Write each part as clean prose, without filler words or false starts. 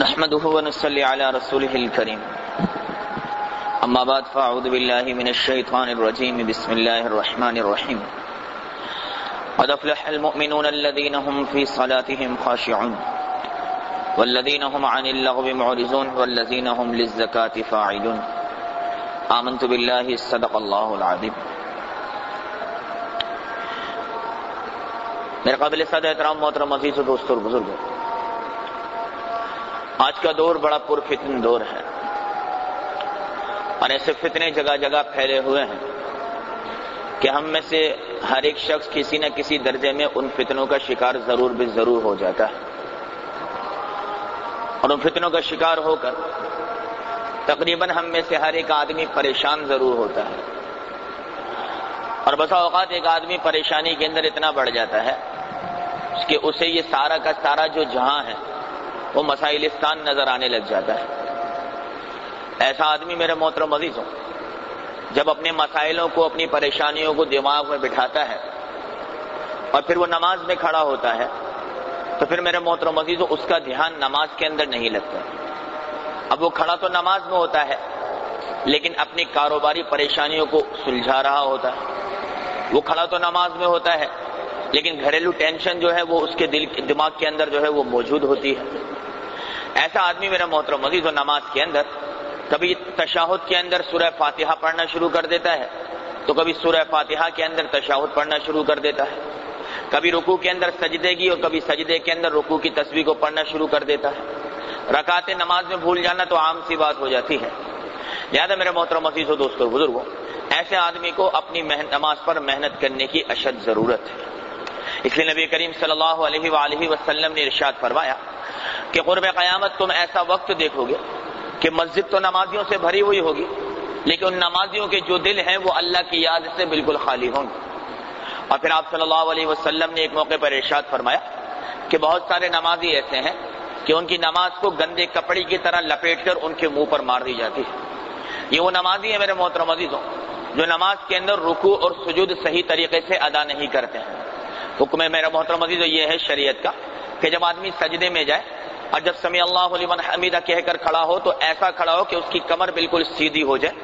نحمده ونصلي على رسوله الكريم اما بعد فاعوذ بالله من الشيطان الرجيم بسم الله الرحمن الرحيم قد افلح المؤمنون الذين هم في صلاتهم خاشعون والذين هم عن اللغو معرضون والذين هم للزكاة فاعلون آمنت بالله صدق الله العظيم۔ میرے قابل سعادت احترام محترم عزیز و دوستو اور بزرگوں، آج کا دور بڑا پرفتن دور ہے اور ایسے فتنے جگہ جگہ پھیلے ہوئے ہیں کہ ہم میں سے ہر ایک شخص کسی نہ کسی درجے میں ان فتنوں کا شکار ضرور بھی ضرور ہو جاتا ہے، اور ان فتنوں کا شکار ہو کر تقریباً ہم میں سے ہر ایک آدمی پریشان ضرور ہوتا ہے، اور بسا اوقات ایک آدمی پریشانی کے اندر اتنا بڑھ جاتا ہے کہ اسے یہ سارا کا سارا جو جہاں ہے وہ مسائلستان نظر آنے لگ جاتا ہے۔ ایسا آدمی میرے محترم عزیزوں جب اپنے مسائلوں کو، اپنی پریشانیوں کو دماغ میں بٹھاتا ہے اور پھر وہ نماز میں کھڑا ہوتا ہے تو پھر میرے محترم عزیزوں اس کا دھیان نماز کے اندر نہیں لگتا۔ اب وہ کھڑا تو نماز میں ہوتا ہے لیکن اپنی کاروباری پریشانیوں کو سلجھا رہا ہوتا ہے، وہ کھڑا تو نماز میں ہوتا ہے لیکن گھریلو ٹینشن جو ہے وہ اس کے دماغ کے اندر جو ہے وہ موجود ہوتی ہے۔ ایسا آدمی میرا محترم عزیز و نماز کے اندر کبھی تشہد کے اندر سورہ فاتحہ پڑھنا شروع کر دیتا ہے تو کبھی سورہ فاتحہ کے اندر تشہد پڑھنا شروع کر دیتا ہے، کبھی رکوع کے اندر سجدے کی اور کبھی سجدے کے اندر رکوع کی تسبیح کو پڑھنا شروع کر دیتا ہے۔ رکعتیں نماز میں بھول جانا تو عام سی بات ہو جاتی ہے۔ لہذا میرے محترم عزیز و دوستو بزرگوں، ایسے آدمی کو اپنی نماز پر محنت کرنے کی اشد ضرورت ہے۔ اس لیے نبی کریم صلی اللہ علیہ وآلہ وسلم نے ارشاد فرمایا کہ قرب قیامت تم ایسا وقت دیکھو گے کہ مسجد تو نمازیوں سے بھری ہوئی ہوگی لیکن ان نمازیوں کے جو دل ہیں وہ اللہ کی یاد سے بالکل خالی ہوں گے۔ اور پھر آپ صلی اللہ علیہ وسلم نے ایک موقع پر ارشاد فرمایا کہ بہت سارے نمازی ایسے ہیں کہ ان کی نماز کو گندے کپڑے کی طرح لپیٹ کر ان کے منہ پر مار دی جاتی ہے۔ یہ وہ نمازی ہیں میرے محترم عزیزوں جو نماز کے اندر رکوع اور سجود صحیح طریقے سے ادا نہیں کرتے ہیں۔ حکم میرا محترم عزیزو یہ ہے شریعت کا کہ جب آدمی سجدے میں جائے اور جب سمیع اللہ لمن حمیدہ کہہ کر کھڑا ہو تو ایسا کھڑا ہو کہ اس کی کمر بالکل سیدھی ہو جائے،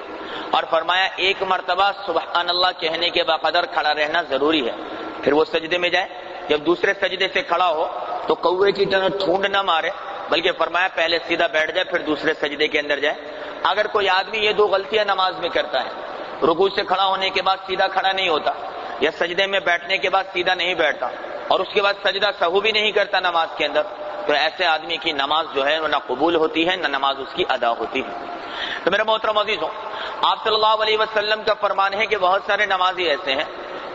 اور فرمایا ایک مرتبہ سبحان اللہ کہنے کے باقدر کھڑا رہنا ضروری ہے۔ پھر وہ سجدے میں جائے، جب دوسرے سجدے سے کھڑا ہو تو کوے کی طرح ٹھونڈ نہ مارے بلکہ فرمایا پہلے سیدھا بیٹھ جائے پھر دوسرے سجدے کے اندر جائے۔ اگر کوئی آدمی یہ دو غلطیاں نماز میں کرتا ہے، رکوع سے کھڑا ہونے کے بعد سیدھا کھڑا نہیں ہوتا یا سجدے میں بیٹھنے کے بعد سیدھا نہیں بیٹھتا اور اس کے بعد سجدہ سہو بھی نہیں کرتا نماز کے اندر، تو ایسے آدمی کی نماز جو ہے نہ قبول ہوتی ہے نہ نماز اس کی ادا ہوتی ہے۔ تو میرے محترم عزیزوں، آپ صلی اللہ علیہ وسلم کا فرمان ہے کہ بہت سارے نمازی ایسے ہیں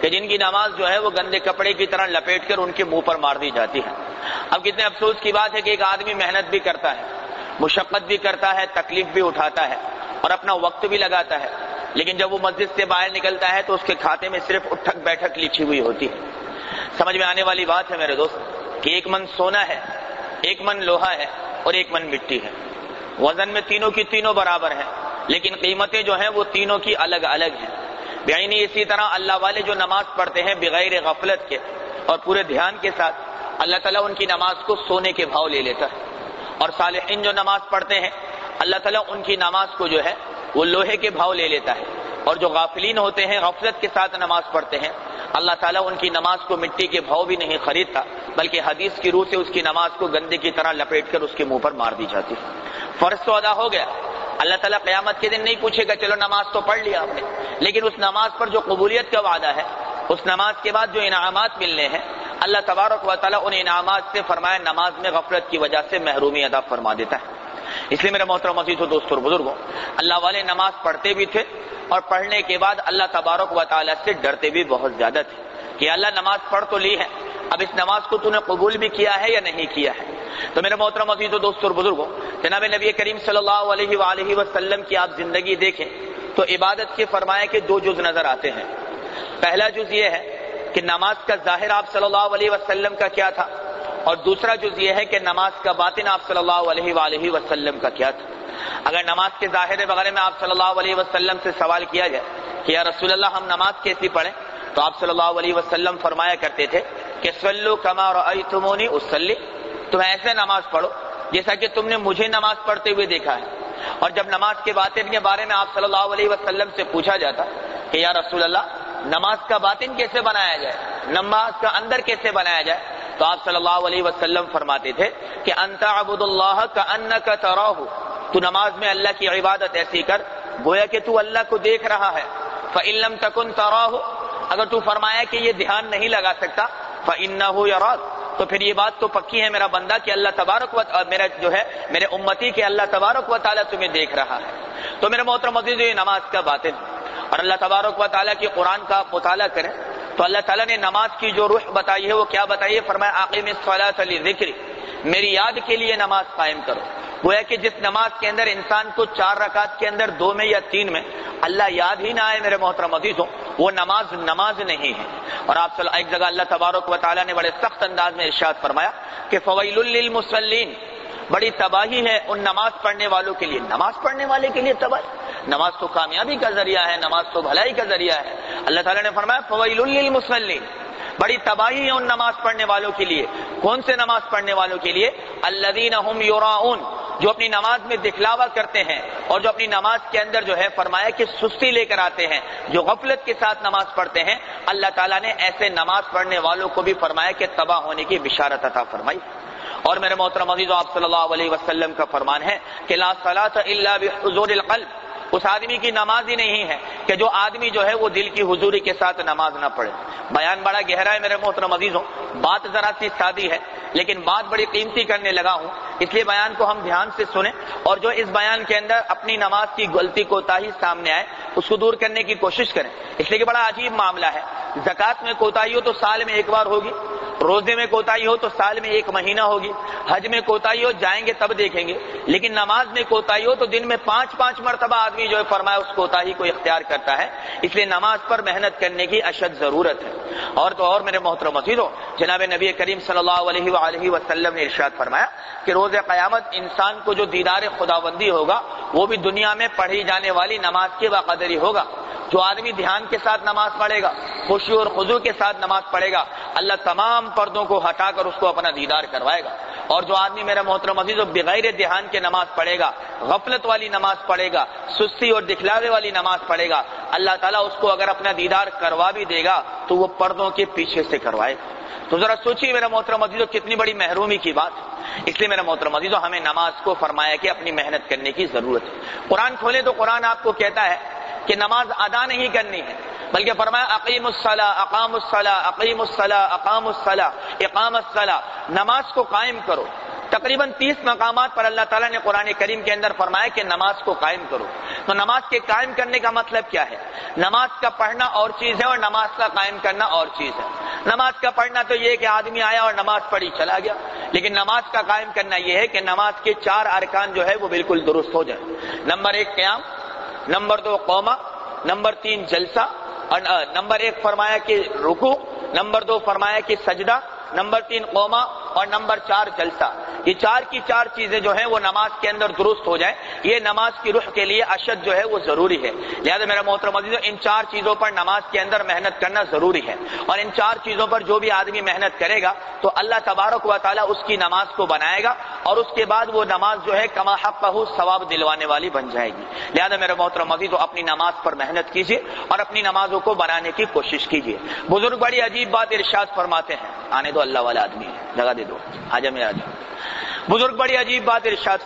کہ جن کی نماز جو ہے وہ گندے کپڑے کی طرح لپیٹ کر ان کے منہ پر مار دی جاتی ہے۔ اب کتنے افسوس کی بات ہے کہ ایک آدمی محنت بھی کرتا ہے، مشقت بھی کرتا ہے، تکلیف بھی اٹھاتا ہے اور اپنا وقت بھی لگاتا ہے، لیکن جب وہ مسجد سے باہر نکلتا ہے تو اس کے کھاتے میں صرف اٹھک بیٹھک لکھی ہوئی ہوتی ہے۔ سمجھ میں آنے والی بات ہے میرے دوست کہ ایک من سونا ہے، ایک من لوہا ہے اور ایک من مٹی ہے۔ وزن میں تینوں کی تینوں برابر ہیں لیکن قیمتیں جو ہیں وہ تینوں کی الگ الگ ہیں۔ بعینی اسی طرح اللہ والے جو نماز پڑھتے ہیں بغیر غفلت کے اور پورے دھیان کے ساتھ، اللہ تعالیٰ ان کی نماز کو سونے کے بھاؤ لے لیتا ہے، اور صالحین جو نماز پڑھتے ہیں اللہ تعالیٰ ان کی نماز کو جو ہے وہ لوہے کے بھاؤ لے لیتا ہے، اور جو غافلین ہوتے ہیں غفلت کے ساتھ نماز پڑھتے ہیں اللہ تعالیٰ ان کی نماز کو مٹی کے بھاؤ بھی نہیں خریدتا بلکہ حدیث کی روح سے اس کی نماز کو گندے کی طرح لپیٹ کر اس کے منہ پر مار دی جاتی ہے۔ فرض تو ادا ہو گیا، اللہ تعالیٰ قیامت کے دن نہیں پوچھے گا چلو نماز تو پڑھ لیا آپ نے، لیکن اس نماز پر جو قبولیت کا وعدہ ہے، اس نماز کے بعد جو انعامات ملنے ہیں اللہ تبارک و تعالیٰ ان انعامات سے فرمایا نماز میں غفلت کی وجہ سے محرومی ادا فرما دیتا ہے۔ اس لیے میرے محترم عزیز و دوستو اور بزرگوں، اللہ والے نماز پڑھتے بھی تھے اور پڑھنے کے بعد اللہ تبارک و تعالیٰ سے ڈرتے بھی بہت زیادہ تھے کہ اللہ نماز پڑھ تو لی ہے، اب اس نماز کو تو نے قبول بھی کیا ہے یا نہیں کیا ہے۔ تو میرے محترم عزیز و دوستو اور بزرگوں، جناب نبی کریم صلی اللہ علیہ وآلہ وسلم کی آپ زندگی دیکھیں تو عبادت کے فرمایا کہ دو جز نظر آتے ہیں۔ پہلا جز یہ ہے کہ نماز کا ظاہر آپ صلی اللہ علیہ وسلم کا کیا تھا، اور دوسرا جز یہ ہے کہ نماز کا باطن آپ صلی اللہ علیہ وآلہ وسلم کا کیا تھا۔ اگر نماز کے ظاہر وغیرہ میں آپ صلی اللہ علیہ وسلم سے سوال کیا جائے کہ یا رسول اللہ ہم نماز کیسی پڑھیں، تو آپ صلی اللہ علیہ وسلم فرمایا کرتے تھے کہ صلو کما رأیتمونی اصلی، تم ایسے نماز پڑھو جیسا کہ تم نے مجھے نماز پڑھتے ہوئے دیکھا ہے۔ اور جب نماز کے باطن کے بارے میں آپ صلی اللہ علیہ وسلم سے پوچھا جاتا کہ یا رسول اللہ نماز کا باطن کیسے بنایا جائے، نماز کا اندر کیسے بنایا جائے، تو آپ صلی اللہ علیہ وسلم فرماتے تھے کہ انت عبد اللہ کأنک تراہ، تو نماز میں اللہ کی عبادت ایسی کر گویا کہ تو اللہ کو دیکھ رہا ہے۔ فإن لم تکن تراہ، اگر تو فرمایا کہ یہ دھیان نہیں لگا سکتا، فإنہ یراک، تو پھر یہ بات تو پکی ہے میرا بندہ کہ اللہ تبارک و میرا جو ہے میرے امتی کے اللہ تبارک و تعالیٰ تمہیں دیکھ رہا ہے۔ تو میرے محترم عزیزو، یہ نماز کا باطن اور اللہ تبارک و تعالیٰ کی قرآن کا مطالعہ کریں تو اللہ تعالیٰ نے نماز کی جو روح بتائی ہے وہ کیا بتائی ہے، فرمایا اقیم الصلاۃ لذکری، میری یاد کے لیے نماز قائم کرو۔ گویا کہ جس نماز کے اندر انسان کو 4 رکعت کے اندر 2 میں یا 3 میں اللہ یاد ہی نہ آئے میرے محترم عزیزوں، وہ نماز نہیں ہے۔ اور آپ صلی ایک جگہ اللہ تبارک و تعالیٰ نے بڑے سخت انداز میں ارشاد فرمایا کہ فویل للمصلین، بڑی تباہی ہے ان نماز پڑھنے والوں کے لیے۔ نماز پڑھنے والے کے لیے تباہی، نماز تو کامیابی کا ذریعہ ہے، نماز تو بھلائی کا ذریعہ ہے۔ اللہ تعالیٰ نے فرمایا فویل للمصلین، بڑی تباہی ہے ان نماز پڑھنے والوں کے لیے۔ کون سے نماز پڑھنے والوں کے لیے؟ الذین هم یراؤن، جو اپنی نماز میں دکھلاوا کرتے ہیں اور جو اپنی نماز کے اندر جو ہے فرمایا کہ سستی لے کر آتے ہیں، جو غفلت کے ساتھ نماز پڑھتے ہیں، اللہ تعالیٰ نے ایسے نماز پڑھنے والوں کو بھی فرمایا کہ تباہ ہونے کی بشارت عطا فرمائی۔ اور میرے محترم عزیزو، آپ صلی اللہ علیہ وسلم کا فرمان ہے کہ لا صلاۃ الا بحضور القلب، اس آدمی کی نماز ہی نہیں ہے کہ جو آدمی جو ہے وہ دل کی حضوری کے ساتھ نماز نہ پڑھے۔ بیان بڑا گہرا ہے میرے محترم عزیزوں، بات ذرا سی سادی ہے لیکن بات بڑی قیمتی کرنے لگا ہوں، اس لیے بیان کو ہم دھیان سے سنیں اور جو اس بیان کے اندر اپنی نماز کی غلطی کوتاہی سامنے آئے اس کو دور کرنے کی کوشش کریں، اس لیے کہ بڑا عجیب معاملہ ہے۔ زکوٰۃ میں کوتاہی ہو تو سال میں 1 بار ہوگی، روزے میں کوتاہی ہو تو سال میں 1 مہینہ ہوگی، حج میں کوتاہی ہو جائیں گے تب دیکھیں گے، لیکن نماز میں کوتاہی ہو تو دن میں 5 مرتبہ آدمی جو ہے فرمایا اس کوتاہی کو اختیار کرتا ہے۔ اس لیے نماز پر محنت کرنے کی اشد ضرورت ہے۔ اور تو اور میرے محترم عزیزو، جناب نبی کریم صلی اللہ علیہ وآلہ وسلم نے ارشاد فرمایا کہ روز قیامت انسان کو جو دیدار خداوندی ہوگا وہ بھی دنیا میں پڑھی جانے والی نماز کے بقدر ہی ہوگا۔ جو آدمی دھیان کے ساتھ نماز پڑھے گا، خشوع اور خضوع کے ساتھ نماز پڑھے گا، اللہ تمام پردوں کو ہٹا کر اس کو اپنا دیدار کروائے گا۔ اور جو آدمی میرا محترم عزیز بغیر دھیان کے نماز پڑھے گا، غفلت والی نماز پڑھے گا، سستی اور دکھلاوے والی نماز پڑھے گا، اللہ تعالیٰ اس کو اگر اپنا دیدار کروا بھی دے گا تو وہ پردوں کے پیچھے سے کروائے گا۔ تو ذرا سوچیے میرا محترم عزیزو، کتنی بڑی محرومی کی بات۔ اس لیے میرا محترم عزیزو، ہمیں نماز کو فرمایا کہ اپنی محنت کرنے کی ضرورت ہے۔ قرآن کھولیں تو قرآن آپ کو کہتا ہے کہ نماز ادا نہیں کرنی ہے، بلکہ فرمایا اقیم الصلاۃ، اقام الصلاۃ، اقیم الصلاۃ، اقام الصلاۃ، اقام الصلاۃ، نماز کو قائم کرو۔ تقریباً 30 مقامات پر اللہ تعالیٰ نے قرآن کریم کے اندر فرمایا کہ نماز کو قائم کرو۔ تو نماز کے قائم کرنے کا مطلب کیا ہے؟ نماز کا پڑھنا اور چیز ہے اور نماز کا قائم کرنا اور چیز ہے۔ نماز کا پڑھنا تو یہ کہ آدمی آیا اور نماز پڑھی چلا گیا، لیکن نماز کا قائم کرنا یہ ہے کہ نماز کے 4 ارکان جو ہے وہ بالکل درست ہو جائے۔ نمبر 1 قیام، نمبر 2 قوما، نمبر 3 جلسہ، اور نمبر 1 فرمایا کہ رکوع، نمبر 2 فرمایا کہ سجدہ، نمبر 3 قوما، اور نمبر 4 جلسہ۔ یہ 4 کی 4 چیزیں جو ہیں وہ نماز کے اندر درست ہو جائیں، یہ نماز کی روح کے لیے اشد جو ہے وہ ضروری ہے۔ لہذا میرا محترم عزیزو، ان 4 چیزوں پر نماز کے اندر محنت کرنا ضروری ہے، اور ان 4 چیزوں پر جو بھی آدمی محنت کرے گا تو اللہ تبارک و تعالیٰ اس کی نماز کو بنائے گا، اور اس کے بعد وہ نماز جو ہے کما حقہ ثواب دلوانے والی بن جائے گی۔ لہذا میرے محترم عزیزو، اپنی نماز پر محنت کیجیے اور اپنی نمازوں کو بنانے کی کوشش کیجیے۔ بزرگ بڑی عجیب بات ارشاد فرماتے ہیں، آنے دو اللہ والا آدمی ہے، جگہ دے دو، آجا میرا آجا۔ بزرگ بڑی عجیب بات ارشاد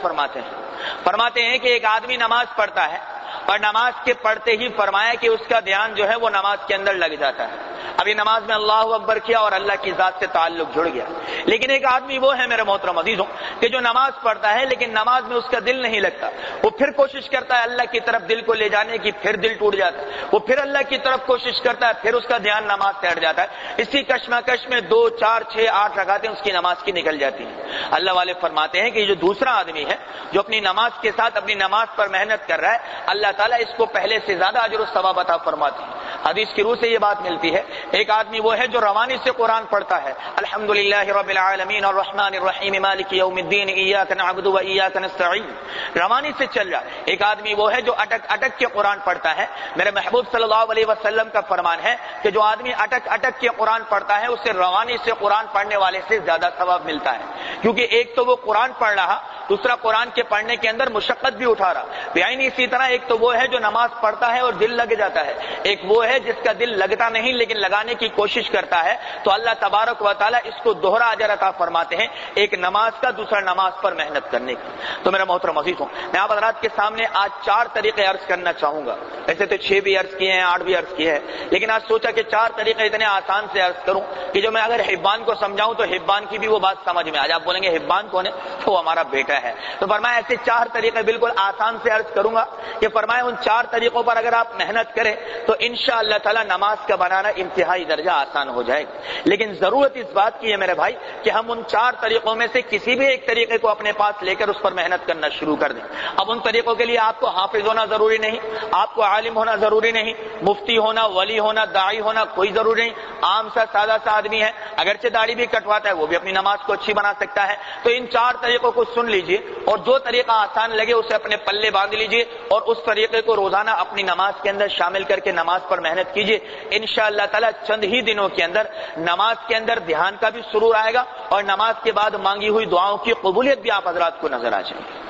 فرماتے ہیں کہ ایک آدمی نماز پڑھتا ہے اور نماز کے پڑھتے ہی فرمایا کہ اس کا دھیان جو ہے وہ نماز کے اندر لگ جاتا ہے۔ ابھی نماز میں اللہ اکبر کیا اور اللہ کی ذات سے تعلق جڑ گیا۔ لیکن ایک آدمی وہ ہے میرے محترم عزیزوں کہ جو نماز پڑھتا ہے لیکن نماز میں اس کا دل نہیں لگتا، وہ پھر کوشش کرتا ہے اللہ کی طرف دل کو لے جانے کی، پھر دل ٹوٹ جاتا ہے، وہ پھر اللہ کی طرف کوشش کرتا ہے، پھر اس کا دھیان نماز سے ہٹ جاتا ہے۔ اسی کشمکش میں 2 4 6 8 رکعتیں اس کی نماز کی نکل جاتی ہیں۔ اللہ والے فرماتے ہیں کہ یہ جو دوسرا آدمی ہے جو اپنی نماز کے ساتھ اپنی نماز پر محنت کر رہا ہے، اللہ تعالیٰ اس کو پہلے سے زیادہ اجر و ثواب عطا فرماتے ہیں۔ حدیث کی روح سے یہ بات ملتی ہے، ایک آدمی وہ ہے جو روانی سے قرآن پڑھتا ہے، الحمدللہ رب العالمین الرحمن الرحیم مالک یوم الدین ایاک نعبد و ایاک نستعین، روانی سے چل رہا ہے۔ ایک آدمی وہ ہے جو اٹک اٹک کے قرآن پڑھتا ہے۔ میرے محبوب صلی اللہ علیہ وسلم کا فرمان ہے کہ جو آدمی اٹک اٹک کے قرآن پڑھتا ہے اسے روانی سے قرآن پڑھنے والے سے زیادہ ثواب ملتا ہے، کیونکہ ایک تو وہ قرآن پڑھ رہا دوسرا قرآن کے پڑھنے کے اندر مشقت بھی اٹھا رہا. یعنی اسی طرح ایک تو وہ ہے جو نماز پڑھتا ہے اور دل لگ جاتا ہے, ایک وہ ہے جس کا دل لگتا نہیں لیکن لگانے کی کوشش کرتا ہے. تو اللہ تبارک و تعالیٰ اس کو دوہرا اجر عطا فرماتے ہیں, ایک نماز کا, دوسرا نماز پر محنت کرنے کی. تو میرا محترم عزیز ہوں, میں آپ حضرات کے سامنے آج 4 طریقے عرض کرنا چاہوں گا. ایسے تو 6 بھی عرض کیے ہیں, 8 بھی عرض کیے ہیں, لیکن آج سوچا کہ 4 طریقے اتنے آسان سے عرض کروں کہ جو میں اگر حبان کو سمجھاؤں تو حبان کی بھی وہ بات سمجھ میں. آج آپ بولیں گے حبان کون ہے؟ وہ ہمارا بیٹا ہے. تو فرمایا ایسے 4 طریقے بالکل آسان سے عرض کروں گا کہ فرمایا ان 4 طریقوں پر اگر آپ محنت کریں تو انشاءاللہ تعالی نماز کا بنانا انتہائی درجہ آسان ہو جائے گا. لیکن ضرورت اس بات کی ہے میرے بھائی کہ ہم ان 4 طریقوں میں سے کسی بھی ایک طریقے کو اپنے پاس لے کر اس پر محنت کرنا شروع کر دیں. اب ان طریقوں کے لیے آپ کو حافظ ہونا ضروری نہیں, آپ کو عالم ہونا ضروری نہیں, مفتی ہونا, ولی ہونا, داعی ہونا کوئی ضروری نہیں. عام سا سادہ سا آدمی ہے, اگرچہ داڑھی بھی کٹواتا ہے, وہ بھی اپنی نماز کو اچھی بنا سکتا ہے. تو ان 4 طریقوں کو سن لیجئے اور جو طریقہ آسان لگے اسے اپنے پلے باندھ لیجئے اور اس طریقے کو روزانہ اپنی نماز کے اندر شامل کر کے نماز پر محنت کیجئے. انشاءاللہ تعالی چند ہی دنوں کے اندر نماز کے اندر دھیان کا بھی سرور آئے گا اور نماز کے بعد مانگی ہوئی دعاؤں کی قبولیت بھی آپ حضرات کو نظر آ جائے گی.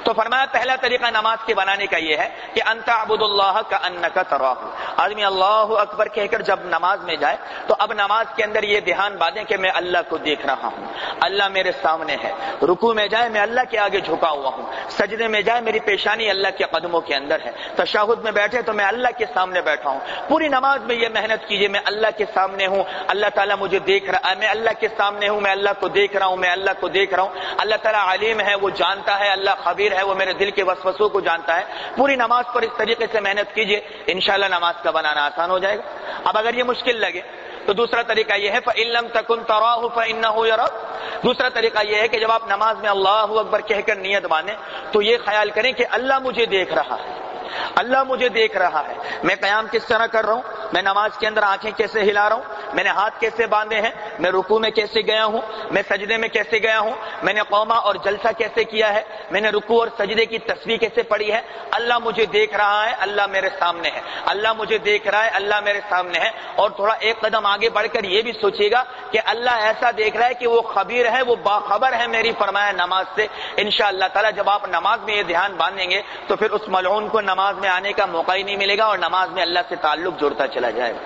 تو فرمایا پہلا طریقہ نماز کے بنانے کا یہ ہے کہ انت عبد اللہ کانک تراہ. آدمی اللہ اکبر کہہ کر جب نماز میں جائے تو اب نماز کے اندر یہ دھیان باندھیں کہ میں اللہ کو دیکھ رہا ہوں, اللہ میرے سامنے ہے. رکوع میں جائے میں اللہ کے آگے جھکا ہوا ہوں, سجدے میں جائے میری پیشانی اللہ کے قدموں کے اندر ہے, تشہد میں بیٹھے تو میں اللہ کے سامنے بیٹھا ہوں. پوری نماز میں یہ محنت کیجئے میں اللہ کے سامنے ہوں, اللہ تعالیٰ مجھے دیکھ رہا ہے, میں اللہ کے سامنے ہوں, میں اللہ کو دیکھ رہا ہوں, میں اللہ کو دیکھ رہا ہوں. اللہ تعالیٰ علیم ہے, وہ جانتا ہے, اللہ خبیر ہے, وہ میرے دل کے وسوسوں کو جانتا ہے. پوری نماز پر اس طریقے سے محنت کیجئے, انشاءاللہ نماز کا بنانا آسان ہو جائے گا. اب اگر یہ مشکل لگے تو دوسرا طریقہ یہ ہے فَإِن لَمْ تَكُنْ تَرَاهُ فَإِنَّهُ يَرَاكَ. دوسرا طریقہ یہ ہے کہ جب آپ نماز میں اللہ اکبر کہہ کر نیت باندھیں تو یہ خیال کریں کہ اللہ مجھے دیکھ رہا ہے, اللہ مجھے دیکھ رہا ہے. میں قیام کس طرح کر رہا ہوں, میں نماز کے اندر آنکھیں کیسے ہلا رہا ہوں, میں نے ہاتھ کیسے باندھے ہیں, میں رکوع میں کیسے گیا ہوں, میں سجدے میں کیسے گیا ہوں, میں نے قوما اور جلسہ کیسے کیا ہے, میں نے رکوع اور سجدے کی تسبیح کیسے پڑھی ہے. اللہ مجھے دیکھ رہا ہے, اللہ میرے سامنے ہے, اللہ مجھے دیکھ رہا ہے, اللہ میرے سامنے ہے. اور تھوڑا ایک قدم آگے بڑھ کر یہ بھی سوچیے گا کہ اللہ ایسا دیکھ رہا ہے کہ وہ خبیر ہے, وہ باخبر ہے میری فرمایا نماز سے. انشاءاللہ تعالی جب آپ نماز میں یہ دھیان باندھیں گے تو پھر اس ملعون کو نماز میں آنے کا موقع ہی نہیں ملے گا اور نماز میں اللہ سے تعلق جڑتا چلا جائے گا.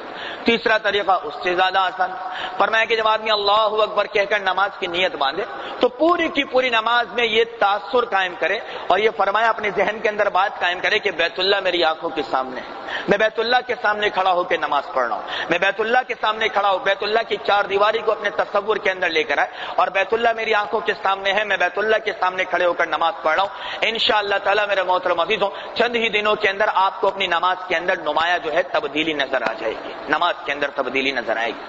تیسرا طریقہ اس سے زیادہ آسان, فرمایا کہ جب آدمی اللہ اکبر کہہ کر نماز کی نیت باندھے تو پوری کی پوری نماز میں یہ تاثر قائم کرے اور یہ فرمایا اپنے ذہن کے اندر بات قائم کرے کہ بیت اللہ میری آنکھوں کے سامنے ہے, میں بیت اللہ کے سامنے کھڑا ہو کے نماز پڑھ رہا ہوں, میں بیت اللہ کے سامنے کھڑا ہوں, بیت اللہ کی 4 دیواری کو اپنے تصور کے اندر لے کر آئے اور بیت اللہ میری آنکھوں کے سامنے ہے, میں بیت اللہ کے سامنے کھڑے ہو کر نماز پڑھ رہا ہوں. انشاءاللہ تعالی میرے محترم عزیزوں چند ہی دنوں کے اندر آپ کو اپنی نماز کے اندر نمایاں جو ہے تبدیلی نظر آ جائے گی, نماز کے اندر تبدیلی نظر آئے گی.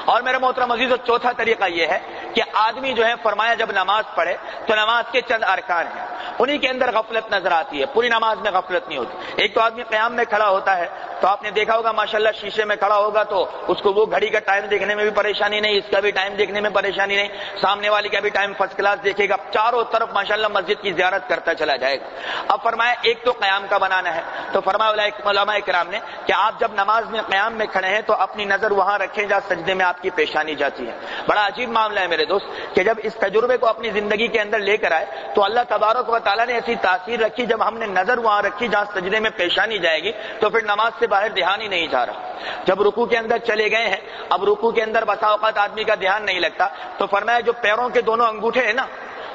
اور میرے محترم عزیزوں چوتھا طریقہ یہ ہے کہ آدمی جو ہے فرمایا جب نماز پڑھے تو نماز کے چند ارکان ہیں, انہی کے اندر غفلت نظر آتی ہے, پوری نماز میں غفلت نہیں ہوتی. ایک تو آدمی قیام میں کھڑا ہوتا ہے تو آپ نے دیکھا ہوگا ماشاءاللہ شیشے میں کھڑا ہوگا تو اس کو وہ گھڑی کا ٹائم دیکھنے میں بھی پریشانی نہیں, اس کا بھی ٹائم دیکھنے میں پریشانی نہیں, سامنے والی کا بھی ٹائم فرسٹ کلاس دیکھے گا, چاروں طرف ماشاءاللہ مسجد کی زیارت کرتا چلا جائے گا. اب فرمایا ایک تو قیام کا بنانا ہے, تو فرمایا علماء کرام نے کہ آپ جب نماز میں قیام میں کھڑے ہیں تو اپنی نظر وہاں رکھیں جہاں سجدے میں آپ کی پیشانی جاتی ہے. بڑا عجیب معاملہ ہے میرے دوست کہ جب اس تجربے کو اپنی زندگی کے اندر لے کر آئے تو اللہ تبارک و تعالیٰ نے ایسی تاثیر رکھی, جب ہم نے نظر وہاں رکھی جہاں سجدے میں پیشانی جائے گی تو پھر نماز سے باہر دھیان ہی نہیں جا رہا. جب رکوع کے اندر چلے گئے ہیں, اب رکوع کے اندر بسا اوقات آدمی کا دھیان نہیں لگتا, تو فرمایا جو پیروں کے دونوں انگوٹھے ہیں نا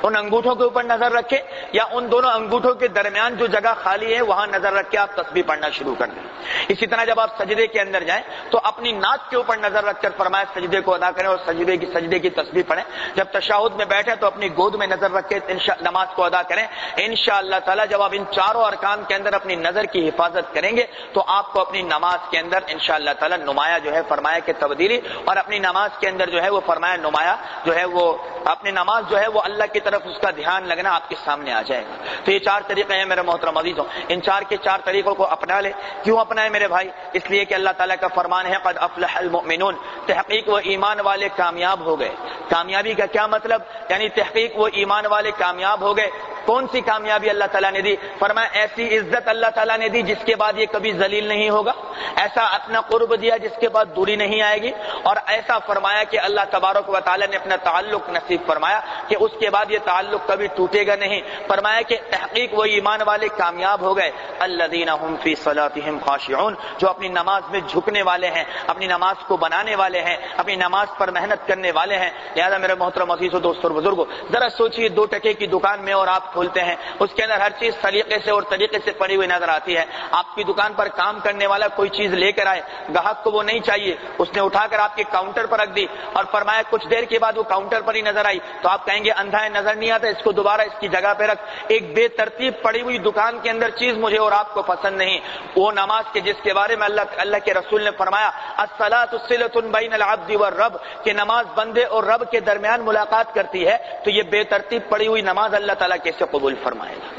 ان انگوٹھوں کے اوپر نظر رکھے یا ان دونوں انگوٹھوں کے درمیان جو جگہ خالی ہے وہاں نظر رکھ کے آپ تسبیح پڑھنا شروع کر دیں. اسی طرح جب آپ سجدے کے اندر جائیں تو اپنی ناک کے اوپر نظر رکھ کر فرمایا سجدے کو ادا کریں اور سجدے کی تسبیح پڑھیں. جب تشہد میں بیٹھے تو اپنی گود میں نظر رکھ کے نماز کو ادا کریں. انشاءاللہ تعالی جب آپ ان چاروں ارکان کے اندر اپنی نظر کی حفاظت کریں گے تو آپ کو اپنی نماز کے اندر انشاءاللہ تعالی نمایاں جو ہے فرمایا کہ تبدیلی اور اپنی نماز کے اندر جو ہے وہ فرمایا نمایاں جو ہے وہ اپنی نماز جو ہے وہ اللہ کی طرف اس کا دھیان لگنا آپ کے سامنے آ جائے گا. تو یہ 4 طریقے ہیں میرے محترم عزیزوں, ان 4 کے 4 طریقوں کو اپنا لے. کیوں اپنائے میرے بھائی؟ اس لیے کہ اللہ تعالیٰ کا فرمان ہے قد افلح المؤمنون, تحقیق وہ ایمان والے کامیاب ہو گئے. کامیابی کا کیا مطلب؟ یعنی تحقیق وہ ایمان والے کامیاب ہو گئے. کون سی کامیابی اللہ تعالیٰ نے دی؟ فرمایا ایسی عزت اللہ تعالیٰ نے دی جس کے بعد یہ کبھی ذلیل نہیں ہوگا، ایسا اپنا قرب دیا جس کے بعد دوری نہیں آئے گی، اور ایسا فرمایا کہ اللہ تبارک و تعالیٰ نے اپنا تعلق نصیب فرمایا کہ اس کے بعد یہ تعلق کبھی ٹوٹے گا نہیں۔ فرمایا کہ تحقیق وہ ایمان والے کامیاب ہو گئے، الذین هم فی صلاتهم خاشعون، جو اپنی نماز میں جھکنے والے ہیں، اپنی نماز کو بنانے والے ہیں، اپنی نماز پر محنت کرنے والے ہیں۔ لہذا میرے محترم عزیزو، دوستو اور بزرگو، ذرا سوچئے 2 ٹکے کی دکان میں اور آپ کھولتے ہیں، اس کے اندر ہر چیز سلیقے سے اور طریقے سے پڑی ہوئی نظر آتی ہے۔ آپ کی دکان پر کام کرنے والا کوئی چیز لے کر آئے، گاہک کو وہ نہیں چاہیے، اس نے اٹھا کر آپ کے کاؤنٹر پر رکھ دی اور فرمایا کچھ دیر کے بعد وہ کاؤنٹر پر ہی نظر آئی، تو آپ کہیں گے اندھا ہے نظر نہیں آتا، اس کو دوبارہ اس کی جگہ پہ رکھ۔ ایک بے ترتیب پڑی ہوئی دکان کے اندر چیز مجھے اور آپ کو پسند نہیں۔ وہ نماز کے جس کے بارے میں اللہ کے رسول نے فرمایا الصلاۃ صلۃ بین العبد والرب، کہ نماز بندے اور رب کے درمیان ملاقات کرتی ہے، تو یہ بے ترتیب پڑی ہوئی نماز اللہ تعالیٰ کیسے قبول فرمائے گا؟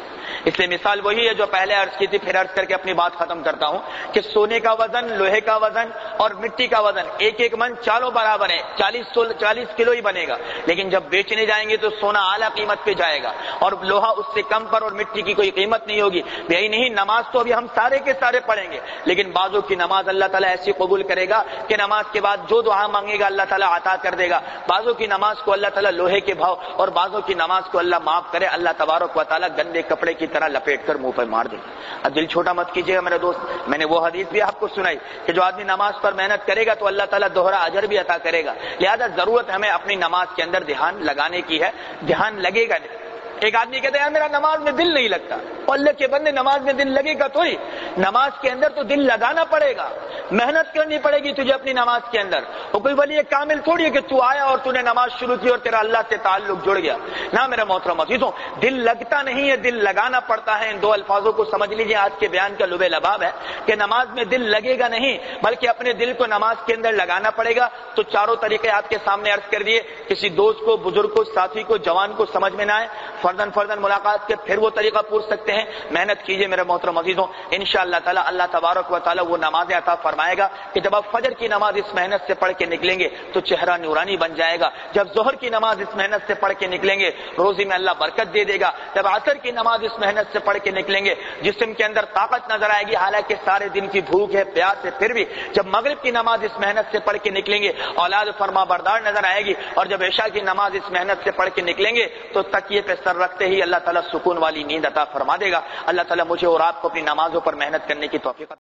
اس لیے مثال وہی ہے جو پہلے عرض کی تھی، پھر عرض کر کے اپنی بات ختم کرتا ہوں کہ سونے کا وزن، لوہے کا وزن اور مٹی کا وزن ایک من چالوں برابر ہے، 40 کلو ہی بنے گا، لیکن جب بیچنے جائیں گے تو سونا اعلیٰ قیمت پہ جائے گا اور لوہا اس سے کم پر، اور مٹی کی کوئی قیمت نہیں ہوگی۔ یہی نہیں، نماز تو ابھی ہم سارے کے سارے پڑھیں گے، لیکن بعضوں کی نماز اللہ تعالیٰ ایسی قبول کرے گا کہ نماز کے بعد جو دعا مانگے گا اللہ تعالیٰ عطا کر دے گا۔ بعضوں کی نماز کو اللہ تعالیٰ لوہے کے بھاؤ، اور بعضوں کی نماز کو اللہ معاف کرے، اللہ تبارک و تعالیٰ گندے کپڑے کی طرح لپیٹ کر منہ پر مار دے۔ اب دل چھوٹا مت کیجیے گا میرے دوست، میں نے وہ حدیث بھی آپ کو سنائی کہ جو آدمی نماز پر محنت کرے گا تو اللہ تعالیٰ دوہرا اجر بھی عطا کرے گا۔ لہذا ضرورت ہمیں اپنی نماز کے اندر دھیان لگانے کی ہے، دھیان لگے گا نہیں۔ ایک آدمی کہتا ہے یار میرا نماز میں دل نہیں لگتا، اور اللہ کے بندے نماز میں دل لگے گا تو ہی، نماز کے اندر تو دل لگانا پڑے گا، محنت کرنی پڑے گی تجھے اپنی نماز کے اندر۔ وہ کوئی ولی کامل تھوڑی ہے کہ تو آیا اور تو نے نماز شروع کی اور تیرا اللہ سے تعلق جڑ گیا، نہ میرے محترم عزیزوں، دل لگتا نہیں ہے، دل لگانا پڑتا ہے۔ ان 2 الفاظوں کو سمجھ لیجیے، آج کے بیان کا لب لباب ہے کہ نماز میں دل لگے گا نہیں، بلکہ اپنے دل کو نماز کے اندر لگانا پڑے گا۔ تو 4 طریقے آپ کے سامنے عرض کر دیے، کسی دوست کو، بزرگ کو، ساتھی کو، جوان کو سمجھ میں نہ آئے، فردن ملاقات کے پھر وہ طریقہ پوچھ سکتے ہیں۔ محنت کیجئے میرے محترم عزیزوں، انشاءاللہ تعالی اللہ تبارک و تعالی وہ نمازیں عطا فرمائے گا کہ جب آپ فجر کی نماز اس محنت سے پڑھ کے نکلیں گے تو چہرہ نورانی بن جائے گا، جب ظہر کی نماز اس محنت سے پڑھ کے نکلیں گے روزی میں اللہ برکت دے دے گا، جب عصر کی نماز اس محنت سے پڑھ کے نکلیں گے جسم کے اندر طاقت نظر آئے گی، حالانکہ سارے دن کی بھوک ہے، پیاس ہے، پھر بھی جب مغرب کی نماز اس محنت سے پڑھ کے نکلیں گے اولاد فرما بردار نظر آئے گی، اور جب عشاء کی نماز اس محنت سے پڑھ کے نکلیں گے تو تکیے پہ سر رکھتے ہی اللہ تعالیٰ سکون والی نیند عطا فرما دے گا۔ اللہ تعالیٰ مجھے اور آپ کو اپنی نمازوں پر محنت کرنے کی توفیق